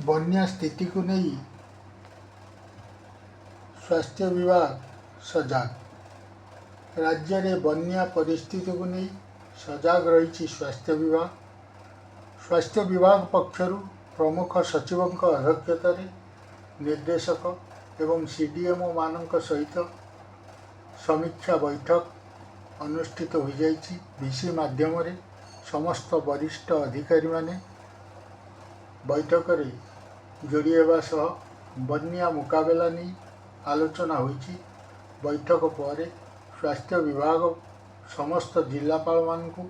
बन्या स्थिति को नहीं स्वास्थ्य विभाग सजाग। राज्य में बन्या परिस्थिति को नहीं सजाग रही स्वास्थ्य विभाग पक्षर प्रमुख सचिवों अध्यक्षतार निर्देशक एवं सीडीएमओ मानक सहित समीक्षा बैठक अनुष्ठित हो जाइछि। वीसी माध्यम रे समस्त वरिष्ठ अधिकारी माने बैठक रे जोड़ी हेबा सह बन्या मुकाबला नहीं आलोचना होइछि। बैठक पर स्वास्थ्य विभाग समस्त जिलापाल मानकु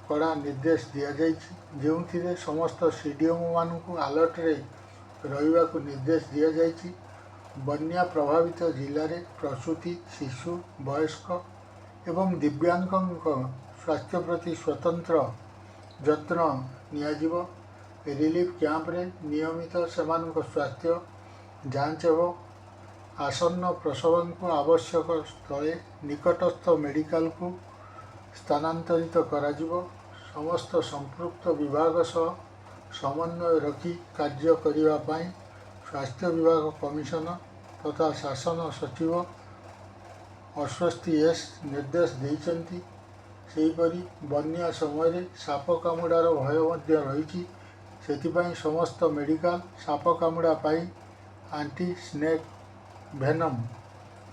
कड़ा निर्देश दिया जाइछि, जेउथिरे समस्त सीडीएमओ मानकु अलर्ट रे रहिबाकु निर्देश दिया जाइछि। बन्या प्रभावित जिले में प्रसूति, शिशु, वयस्क एवं दिव्यांगों स्वास्थ्य प्रति स्वतंत्र जत्न नियाजिब। रिलीफ कैंप रे नियमित सेमानक स्वास्थ्य जांच एवं आसन्न प्रसव को आवश्यक स्थले निकटस्थ मेडिकल को स्थानांतरित कराजिब। समस्त संपृक्त विभाग सह समन्वय रखी कार्य करिबा पई स्वास्थ्य विभाग कमिशनर तथा शासन सचिव अश्वस्ति एस निर्देश देइछन्ति। सेहीपरि बन्या समय साप कामुड़ार भय मध्य रही, सेथिपाई समस्त मेडिकल साप कामुड़ा पाई आंटी स्नेक भेनम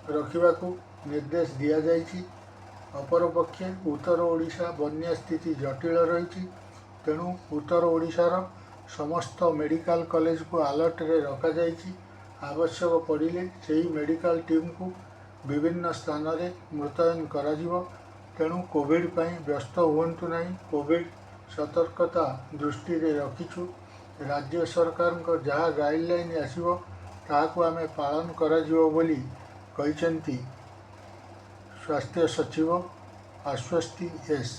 रखिबाकू निर्देश दिया जाइछि। अपरपक्षे उत्तर ओडिशा बन्या स्थिति जटिल रही, तेणु उत्तर ओडिशार समस्त मेडिकल कॉलेज को अलर्ट रे रखा जाइछि। आवश्यक पड़िले सेही मेडिकल टीम को विभिन्न स्थान रे मुतयन कराजिबो। तेणु कोविड पई व्यस्त हुअन्तु नहीं। कोविड सतर्कता दृष्टि रे रखिछु। राज्य सरकार को जहाँ गाइडलाइन आसिबो ताहाकू आमे पालन कराजिबो बोली कहिसेंती स्वास्थ्य सचिव आश्वस्ति एस।